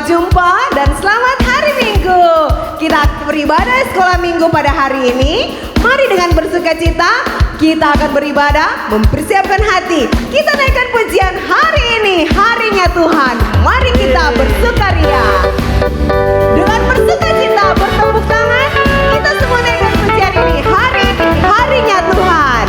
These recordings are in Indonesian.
Selamat jumpa dan selamat hari Minggu. Kita beribadah sekolah Minggu pada hari ini. Mari dengan bersukacita kita akan beribadah, mempersiapkan hati. Kita naikkan pujian hari ini, harinya Tuhan. Mari kita bersukaria. Dengan bersukacita bertepuk tangan, kita semua naikkan pujian ini, harinya Tuhan.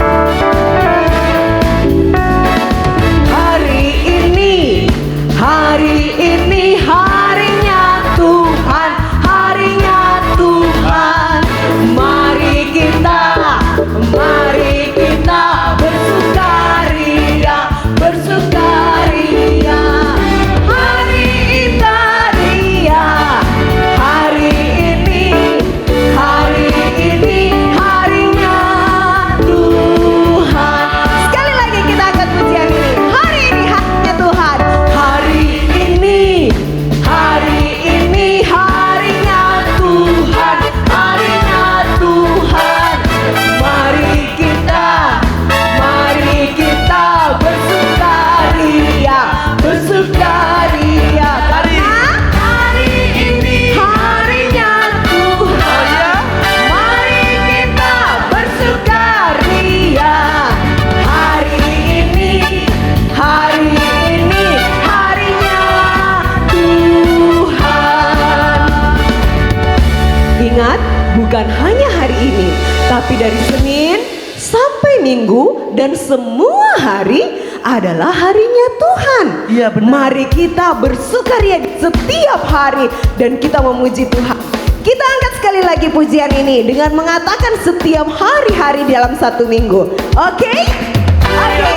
Hari ini harinya Tuhan, harinya Tuhan. Mari kita bersukaria, bersukaria. Hari Italia, hari ini harinya Tuhan. Sekali lagi kita angkat pujian ini. Hari ini harinya Tuhan. Hari ini harinya Tuhan, harinya Tuhan. Mari kita bersukaria, bersukaria. Karena hari ini harinya Tuhan. Mari kita bersukaria. Hari ini harinya Tuhan. Ingat, bukan hanya hari ini, tapi dari Senin sampai Minggu dan semua hari adalah harinya Tuhan. Iya, benar. Mari kita bersukaria di setiap hari dan kita memuji Tuhan. Kita angkat sekali lagi pujian ini dengan mengatakan setiap hari-hari dalam satu minggu. Oke? Oke.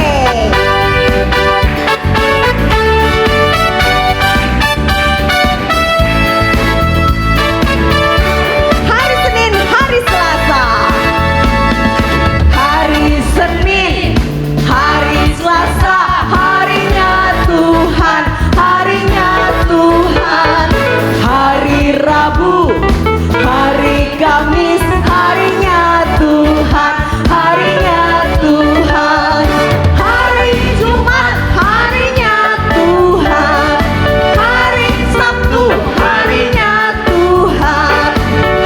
Hari Senin, hari Selasa. Hari Senin, hari Selasa, harinya Tuhan, harinya Tuhan. Hari Rabu, hari Kamis, harinya Tuhan, harinya Tuhan. Hari Jumat, harinya Tuhan. Hari Sabtu, harinya Tuhan.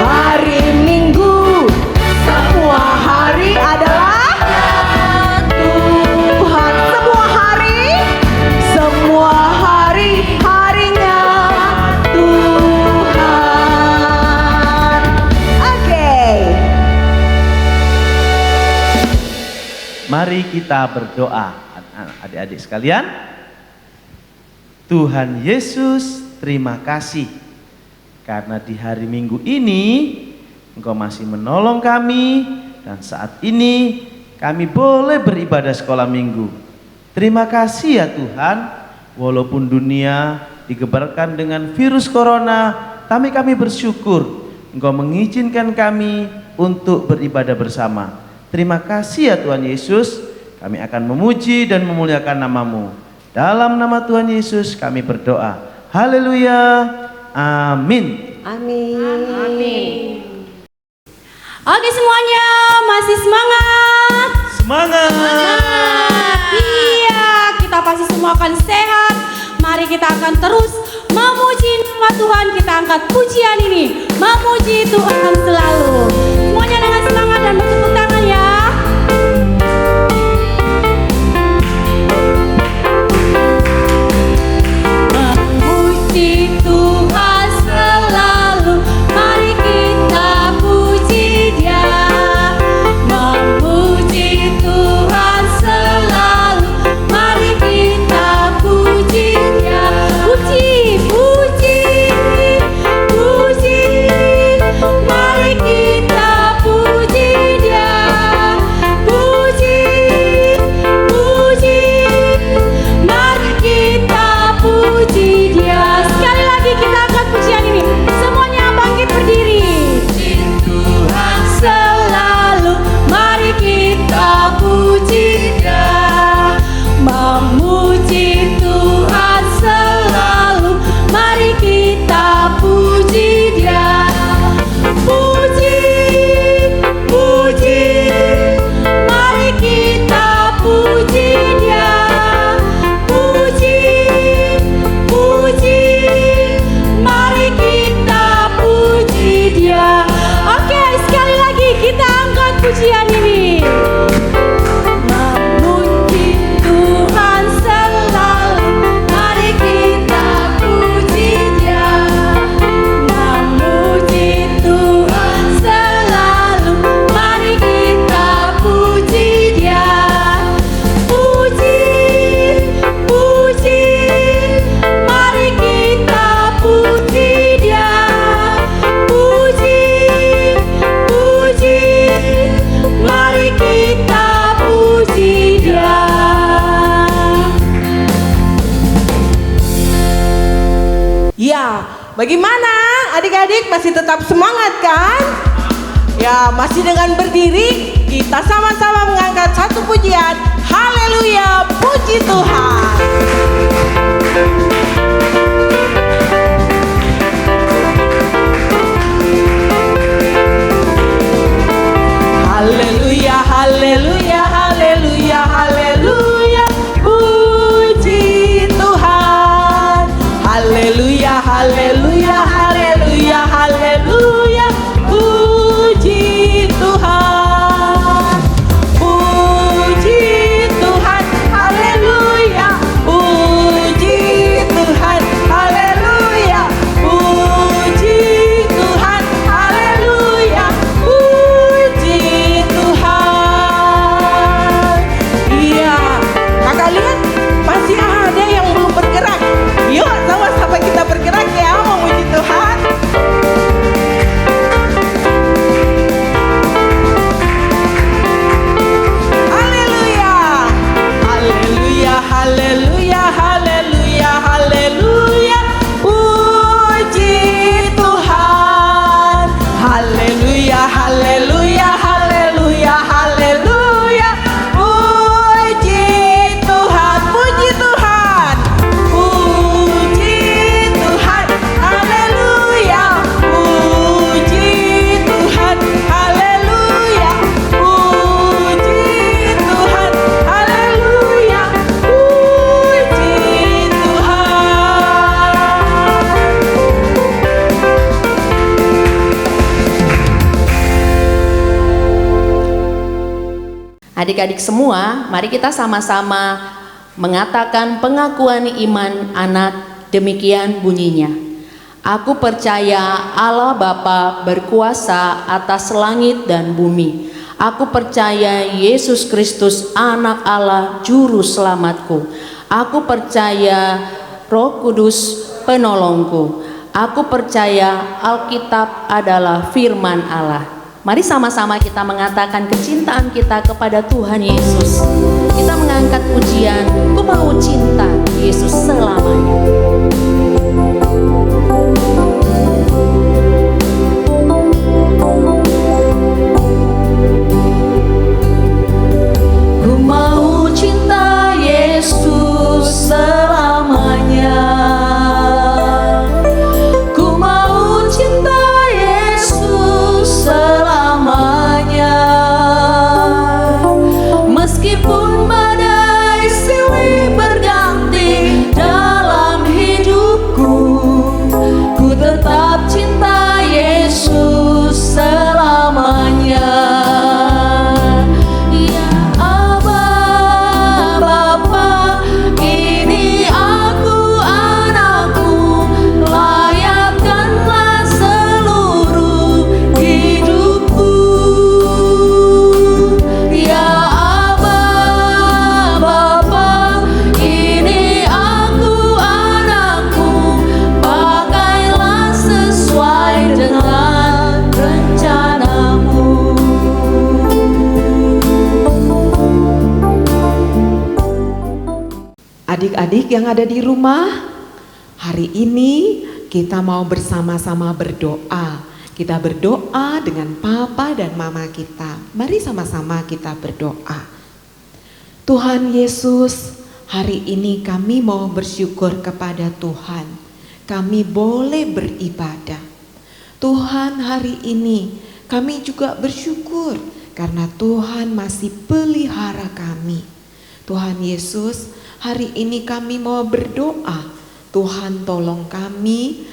Hari Minggu, semua hari adalah Tuhan. Semua hari harinya Tuhan. Oke. Mari kita berdoa, adik-adik sekalian. Tuhan Yesus, terima kasih karena di hari Minggu ini Engkau masih menolong kami dan saat ini kami boleh beribadah sekolah Minggu. Terima kasih ya Tuhan, walaupun dunia digebarkan dengan virus corona, tapi kami bersyukur Engkau mengizinkan kami untuk beribadah bersama. Terima kasih ya Tuhan Yesus, kami akan memuji dan memuliakan nama-Mu. Dalam nama Tuhan Yesus kami berdoa. Haleluya. Amin. Amin. Oke semuanya, masih semangat? Semangat. Iya, kita pasti semua akan sehat. Mari kita akan terus memuji nama Tuhan. Kita angkat pujian ini, memuji Tuhan selalu. Semuanya dengan semangat dan bertepuk tangan ya. Memuji Tuhan selalu, mari kita puji Dia. Memuji Tuhan selalu, mari kita puji Dia. Puji, puji, puji, mari kita puji. adik-adik masih tetap semangat kan? Ya, masih dengan berdiri, kita sama-sama mengangkat satu pujian. Haleluya, puji Tuhan. Haleluya, haleluya, haleluya, haleluya, puji Tuhan. Haleluya, haleluya, haleluya, haleluya, puji Tuhan. Puji Tuhan, haleluya, puji Tuhan, haleluya, puji Tuhan, haleluya, puji Tuhan. Iya, kakak lihat masih ada yang belum bergerak. Yuk sama-sama kita bergerak ya, memuji Tuhan. Haleluya, haleluya, haleluya, haleluya, haleluya, puji Tuhan. Haleluya, haleluya, haleluya, haleluya, puji Tuhan, puji Tuhan, puji Tuhan, haleluya, puji Tuhan, haleluya, puji Tuhan, haleluya, puji Adik-adik semua, mari kita sama-sama mengatakan pengakuan iman anak. Demikian bunyinya. Aku percaya Allah Bapa berkuasa atas langit dan bumi. Aku percaya Yesus Kristus anak Allah juru selamatku. Aku percaya Roh Kudus penolongku. Aku percaya Alkitab adalah firman Allah. Mari sama-sama kita mengatakan kecintaan kita kepada Tuhan Yesus. Kita mengangkat pujian, ku mau cinta Yesus selamanya. Ku mau cinta Yesus selamanya. Ku mau cinta Yesus selamanya. Meskipun badai silih berganti dalam hidupku, ku tetap cinta Yesus selamanya. Ya Aba, Bapa, ini aku anakmu, layakkanlah seluruh hidupku. Ya Aba, Bapa, ini aku anakmu, pakailah sesuai dengan rencanamu. Adik-adik yang ada di rumah, hari ini kita mau bersama-sama berdoa. Kita berdoa dengan papa dan mama kita. Mari sama-sama kita berdoa. Tuhan Yesus, hari ini kami mau bersyukur kepada Tuhan. Kami boleh beribadah. Tuhan, hari ini kami juga bersyukur karena Tuhan masih pelihara kami. Tuhan Yesus, hari ini kami mau berdoa. Tuhan tolong kami,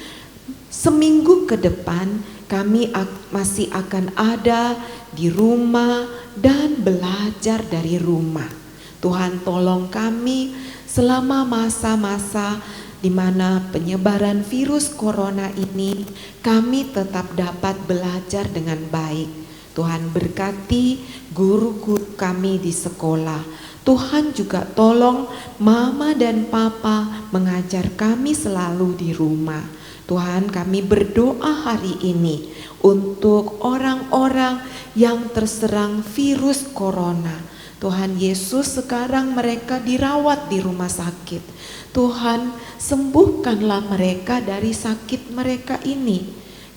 seminggu ke depan kami masih akan ada di rumah dan belajar dari rumah. Tuhan tolong kami selama masa-masa di mana penyebaran virus corona ini, kami tetap dapat belajar dengan baik. Tuhan berkati guru-guru kami di sekolah. Tuhan juga tolong mama dan papa mengajar kami selalu di rumah. Tuhan, kami berdoa hari ini untuk orang-orang yang terserang virus corona. Tuhan Yesus, sekarang mereka dirawat di rumah sakit. Tuhan, sembuhkanlah mereka dari sakit mereka ini.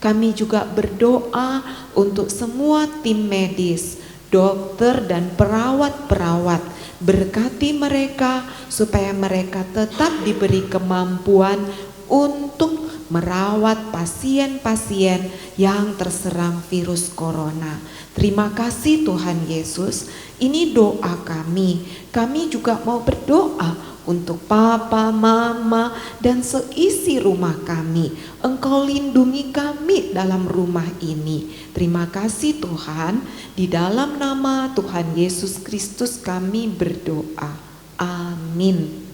Kami juga berdoa untuk semua tim medis, dokter dan perawat-perawat. Berkati mereka supaya mereka tetap diberi kemampuan untuk merawat pasien-pasien yang terserang virus corona. Terima kasih Tuhan Yesus. Ini doa kami. Kami juga mau berdoa untuk papa, mama, dan seisi rumah kami. Engkau lindungi kami dalam rumah ini. Terima kasih Tuhan. Di dalam nama Tuhan Yesus Kristus kami berdoa. Amin.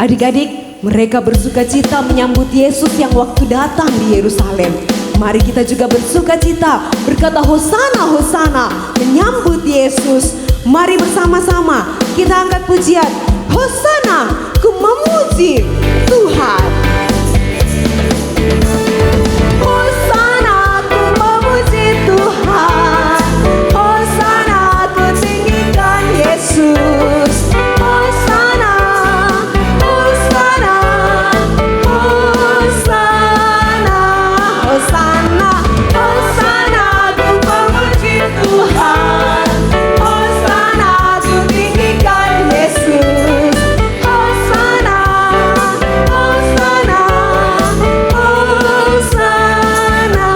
Adik-adik, mereka bersuka cita menyambut Yesus yang waktu datang di Yerusalem. Mari kita juga bersuka cita, berkata Hosana, Hosana, menyambut Yesus. Mari bersama-sama kita angkat pujian. Hosana, ku memuji Tuhan. Hosana, ku memuji Tuhan. Hosana, ku tinggikan Yesus. Hosana, Hosana, Hosana, Hosana, Hosana, ku memuji Tuhan. Hosana, ku tinggikan Yesus. Hosana, Hosana, Hosana.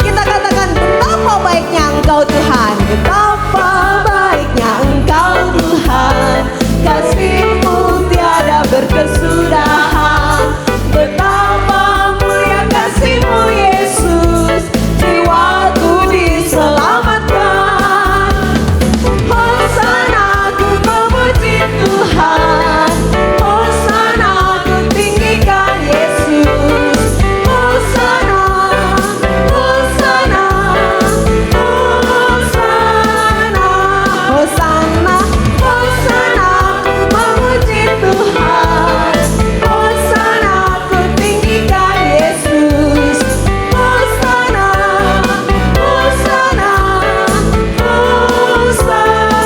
Kita katakan betapa baiknya Engkau Tuhan, betapa baiknya Engkau Tuhan. Kasih-Mu tiada berkesudahan. Betapa mulia kasih-Mu Yesus, jiwaku diselamatkan. Hosana, ku memuji Tuhan. Hosana, ku tinggikan Yesus. Hosana, Hosana, Hosana, Hosana, Hosana, ku memuji Tuhan. Hosana, ku tinggikan Yesus. Hosana, Hosana, Hosana,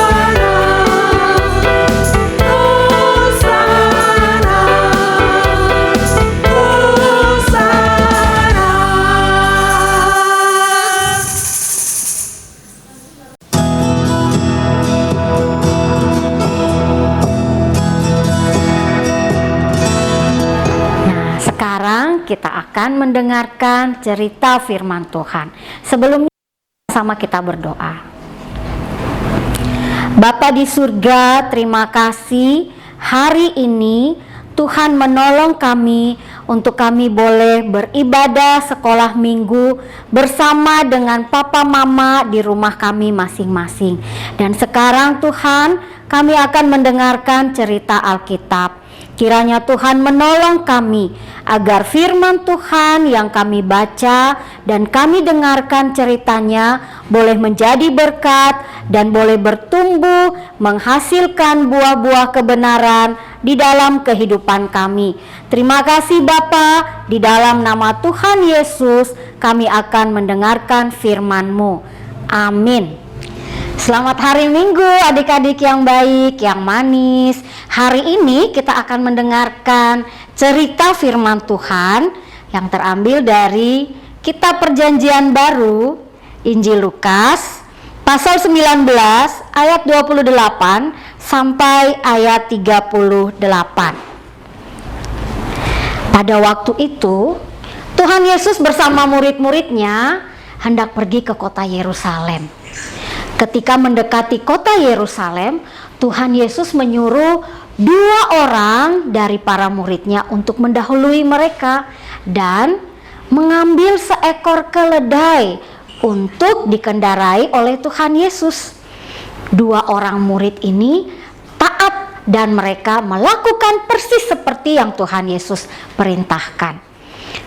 Nah, sekarang kita akan mendengarkan cerita firman Tuhan. Sebelumnya sama kita berdoa. Bapa di surga, terima kasih hari ini Tuhan menolong kami untuk kami boleh beribadah sekolah minggu bersama dengan papa mama di rumah kami masing-masing. Dan sekarang Tuhan, kami akan mendengarkan cerita Alkitab. Kiranya Tuhan menolong kami agar firman Tuhan yang kami baca dan kami dengarkan ceritanya boleh menjadi berkat dan boleh bertumbuh menghasilkan buah-buah kebenaran di dalam kehidupan kami. Terima kasih Bapa, di dalam nama Tuhan Yesus kami akan mendengarkan firman-Mu. Amin. Selamat hari Minggu adik-adik yang baik, yang manis. Hari ini kita akan mendengarkan cerita firman Tuhan yang terambil dari Kitab Perjanjian Baru, Injil Lukas, pasal 19 ayat 28 sampai ayat 38. Pada waktu itu, Tuhan Yesus bersama murid-muridnya hendak pergi ke kota Yerusalem. Ketika mendekati kota Yerusalem, Tuhan Yesus menyuruh 2 orang dari para muridnya untuk mendahului mereka dan mengambil seekor keledai untuk dikendarai oleh Tuhan Yesus. 2 orang murid ini taat dan mereka melakukan persis seperti yang Tuhan Yesus perintahkan.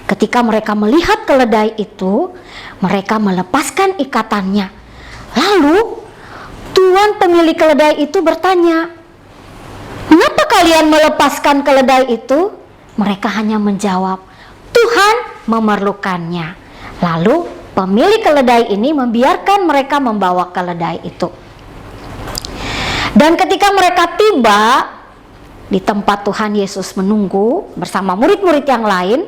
Ketika mereka melihat keledai itu, mereka melepaskan ikatannya. Lalu tuan pemilik keledai itu bertanya, "Mengapa kalian melepaskan keledai itu?" Mereka hanya menjawab, "Tuhan memerlukannya." Lalu pemilik keledai ini membiarkan mereka membawa keledai itu. Dan ketika mereka tiba di tempat Tuhan Yesus menunggu bersama murid-murid yang lain,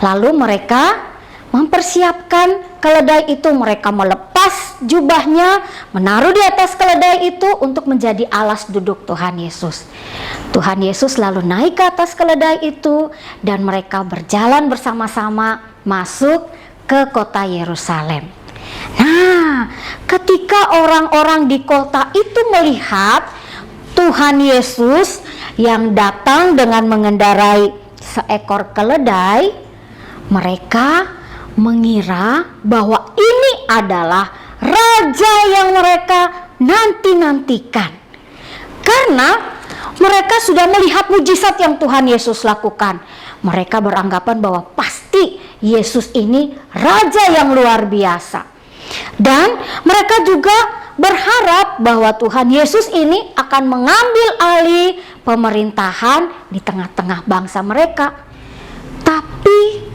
lalu mereka mempersiapkan keledai itu. Mereka melepas jubahnya, menaruh di atas keledai itu untuk menjadi alas duduk Tuhan Yesus. Tuhan Yesus lalu naik ke atas keledai itu dan mereka berjalan bersama-sama masuk ke kota Yerusalem. Nah, ketika orang-orang di kota itu melihat Tuhan Yesus yang datang dengan mengendarai seekor keledai, mereka mengira bahwa ini adalah raja yang mereka nanti-nantikan. Karena mereka sudah melihat mujizat yang Tuhan Yesus lakukan. Mereka beranggapan bahwa pasti Yesus ini raja yang luar biasa. Dan mereka juga berharap bahwa Tuhan Yesus ini akan mengambil alih pemerintahan di tengah-tengah bangsa mereka. Tapi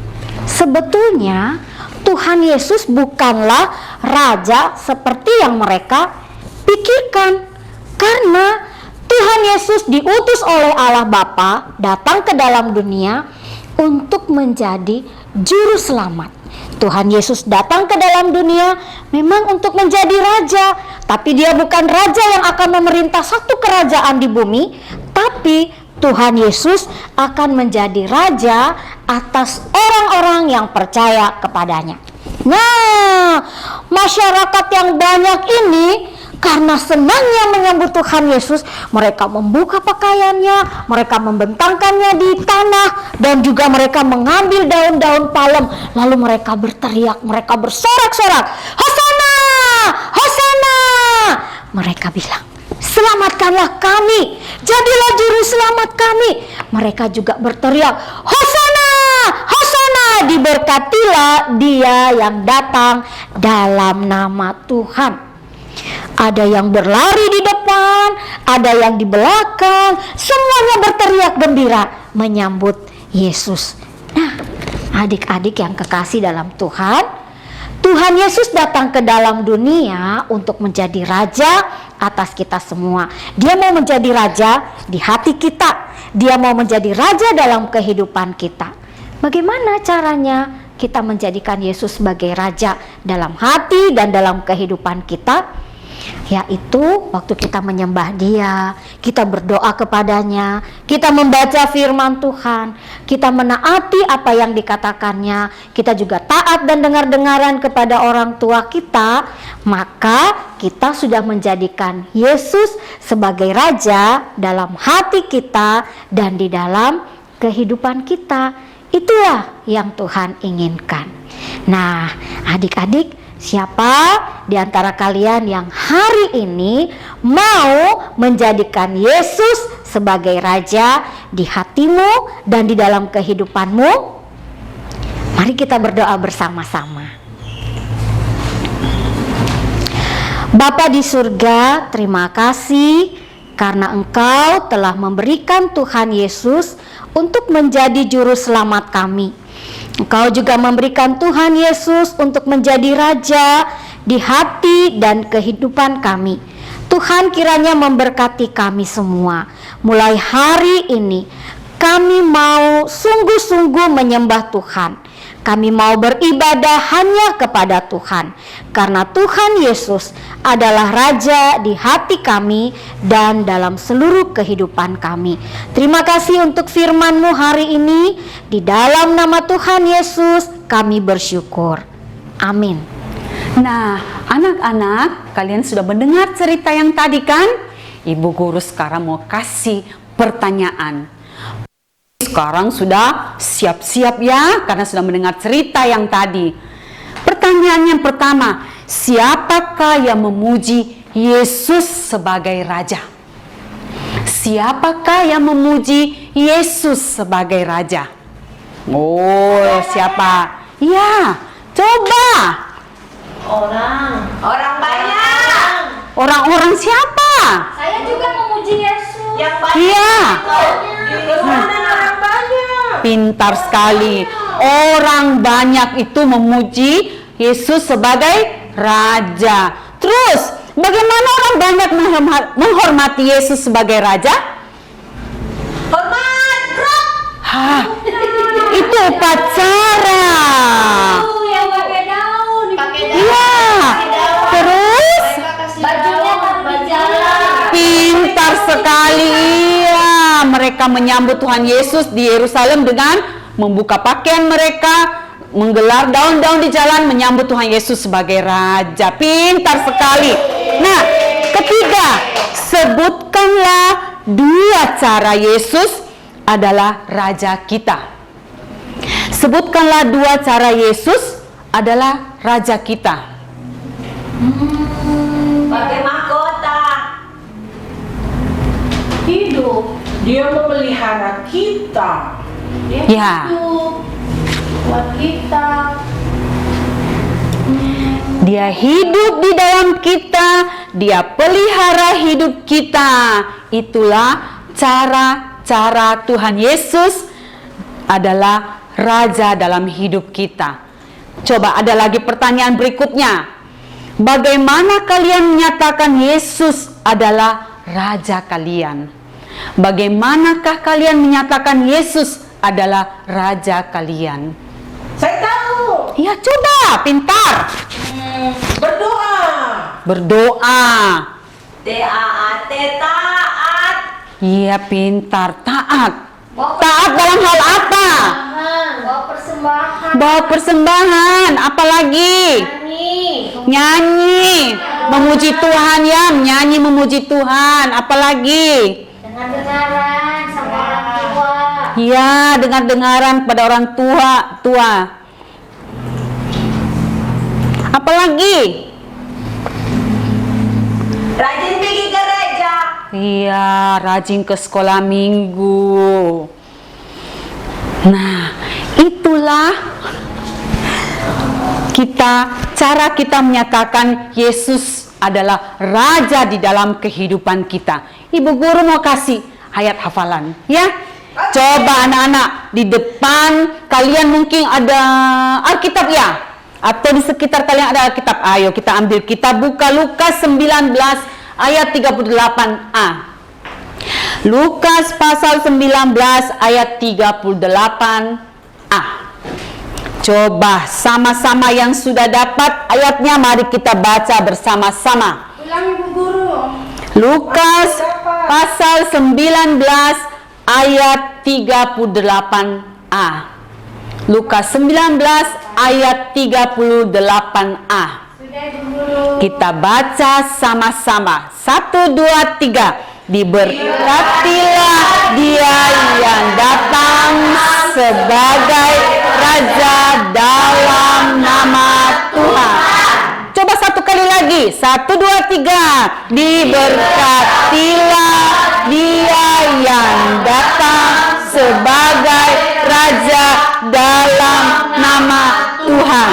sebetulnya Tuhan Yesus bukanlah raja seperti yang mereka pikirkan. Karena Tuhan Yesus diutus oleh Allah Bapa datang ke dalam dunia untuk menjadi juru selamat. Tuhan Yesus datang ke dalam dunia memang untuk menjadi raja, tapi dia bukan raja yang akan memerintah satu kerajaan di bumi, tapi Tuhan Yesus akan menjadi raja atas orang-orang yang percaya kepadanya. Nah, masyarakat yang banyak ini karena senangnya menyambut Tuhan Yesus, mereka membuka pakaiannya, mereka membentangkannya di tanah, dan juga mereka mengambil daun-daun palem, lalu mereka berteriak, mereka bersorak-sorak, "Hosana! Hosana!" Mereka bilang, "Selamatkanlah kami, jadilah juru selamat kami." Mereka juga berteriak, "Hosana! Hosana! Diberkatilah dia yang datang dalam nama Tuhan." Ada yang berlari di depan, ada yang di belakang, semuanya berteriak gembira menyambut Yesus. Nah, adik-adik yang kekasih dalam Tuhan, Tuhan Yesus datang ke dalam dunia untuk menjadi raja atas kita semua. Dia mau menjadi raja di hati kita. Dia mau menjadi raja dalam kehidupan kita. Bagaimana caranya kita menjadikan Yesus sebagai raja dalam hati dan dalam kehidupan kita? Yaitu waktu kita menyembah Dia, kita berdoa kepadanya, kita membaca firman Tuhan, kita menaati apa yang dikatakannya, kita juga taat dan dengar-dengaran kepada orang tua kita, maka kita sudah menjadikan Yesus sebagai raja dalam hati kita dan di dalam kehidupan kita. Itulah yang Tuhan inginkan. Nah, adik-adik, siapa di antara kalian yang hari ini mau menjadikan Yesus sebagai raja di hatimu dan di dalam kehidupanmu? Mari kita berdoa bersama-sama. Bapa di surga, terima kasih karena Engkau telah memberikan Tuhan Yesus untuk menjadi juru selamat kami. Engkau juga memberikan Tuhan Yesus untuk menjadi raja di hati dan kehidupan kami. Tuhan kiranya memberkati kami semua. Mulai hari ini kami mau sungguh-sungguh menyembah Tuhan. Kami mau beribadah hanya kepada Tuhan, karena Tuhan Yesus adalah Raja di hati kami dan dalam seluruh kehidupan kami. Terima kasih untuk firman-Mu hari ini. Di dalam nama Tuhan Yesus kami bersyukur. Amin. Nah, anak-anak, kalian sudah mendengar cerita yang tadi kan? Ibu guru sekarang mau kasih pertanyaan. Sekarang sudah siap-siap ya, karena sudah mendengar cerita yang tadi. Pertanyaan yang pertama, siapakah yang memuji Yesus sebagai Raja? Siapakah yang memuji Yesus sebagai Raja? Oh, siapa? Ya, coba. Orang banyak. Orang-orang siapa? Saya juga memuji Yesus. Yang banyak. Iya. Orang banyak. Pintar sekali. Orang banyak itu memuji Yesus sebagai Raja. Terus, bagaimana orang banyak menghormati Yesus sebagai Raja? Hormat, bro. Hah, itu upacara. sekali. Iya, mereka menyambut Tuhan Yesus di Yerusalem dengan membuka pakaian mereka, menggelar daun-daun di jalan, menyambut Tuhan Yesus sebagai Raja. Pintar sekali. Nah, ketiga, sebutkanlah 2 cara Yesus adalah Raja kita. Sebutkanlah 2 cara Yesus adalah Raja kita. Pakai mahkota. Hidup. Dia memelihara kita. Ya. Hidup. Buat kita. Dia hidup di dalam kita, dia pelihara hidup kita. Itulah cara Tuhan Yesus adalah Raja dalam hidup kita. Coba ada lagi pertanyaan berikutnya. Bagaimana kalian menyatakan Yesus adalah Raja kalian? Bagaimanakah kalian menyatakan Yesus adalah Raja kalian? Saya tahu. Ya, coba, pintar. Berdoa. Berdoa. T-A-A-T, taat. Iya, pintar, taat. Taat dalam hal apa? Bawa persembahan. Bawa persembahan, apalagi? Nyanyi. Memuji Tuhan ya, menyanyi memuji Tuhan, apalagi? Dengar-dengaran sama orang tua. Iya, dengar-dengaran pada orang tua. Apalagi? Rajin pergi gereja. Iya, rajin ke sekolah minggu. Nah, itulah cara kita menyatakan Yesus adalah Raja di dalam kehidupan kita. Ibu guru mau kasih ayat hafalan, ya? Coba anak-anak, di depan kalian mungkin ada Alkitab ya? Atau di sekitar kalian ada Alkitab. Ayo kita ambil, kita buka Lukas 19 ayat 38a. Lukas pasal 19 ayat 38a. Coba sama-sama yang sudah dapat ayatnya, mari kita baca bersama-sama. Ulang Ibu Guru. Lukas pasal 19 ayat 38a. Lukas 19 ayat 38a. Kita baca sama-sama. 1, 2, 3. Diberkatilah dia yang datang sebagai Raja dalam nama Tuhan. Coba satu kali lagi. 1, 2, 3. Diberkatilah dia yang datang sebagai Raja dalam nama Tuhan.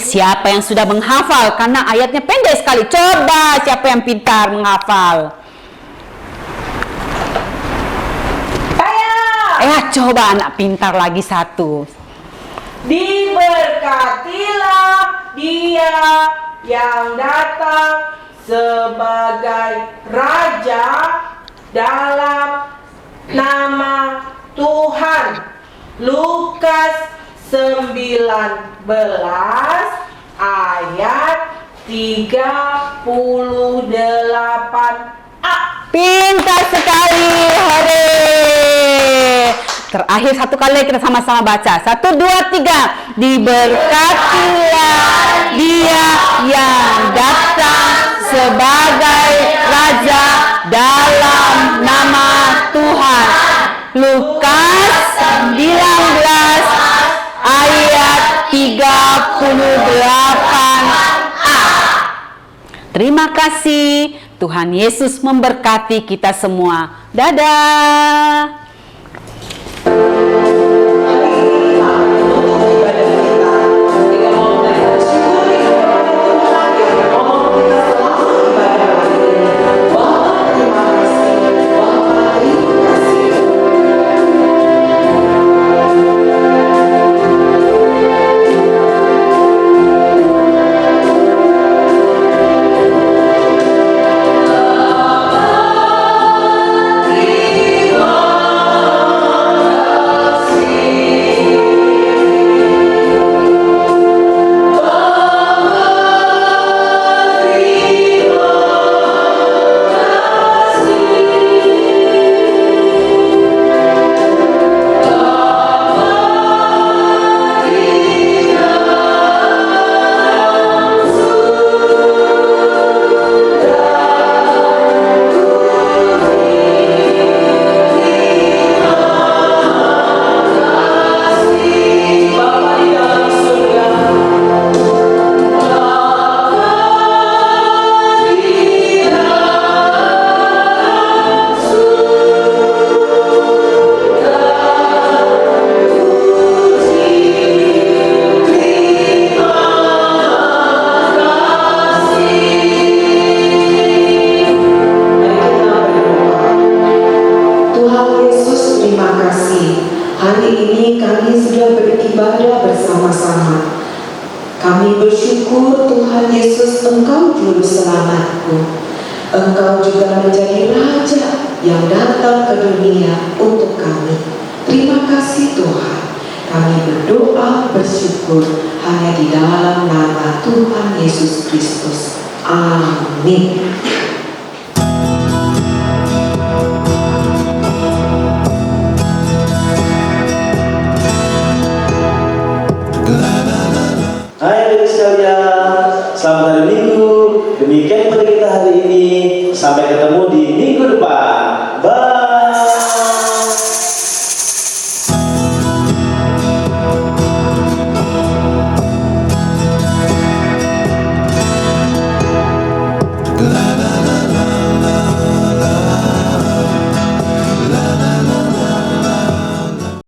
Siapa yang sudah menghafal? Karena ayatnya pendek sekali. Coba siapa yang pintar menghafal? Coba anak pintar lagi satu. Diberkatilah dia yang datang sebagai Raja dalam nama Tuhan. Lukas 19 ayat 38a. Pintar sekali, hore. Terakhir satu kali kita sama-sama baca. 1, 2, 3. Diberkatilah dia yang datang sebagai Raja dalam nama Tuhan. Lukas 19 ayat 38a. Terima kasih. Tuhan Yesus memberkati kita semua. Dadah. Terima hari ini kami sudah beribadah bersama-sama. Kami bersyukur Tuhan Yesus, Engkau Juru Selamatku. Engkau juga menjadi Raja yang datang ke dunia untuk kami. Terima kasih Tuhan. Kami berdoa bersyukur hanya di dalam nama Tuhan Yesus Kristus. Amin.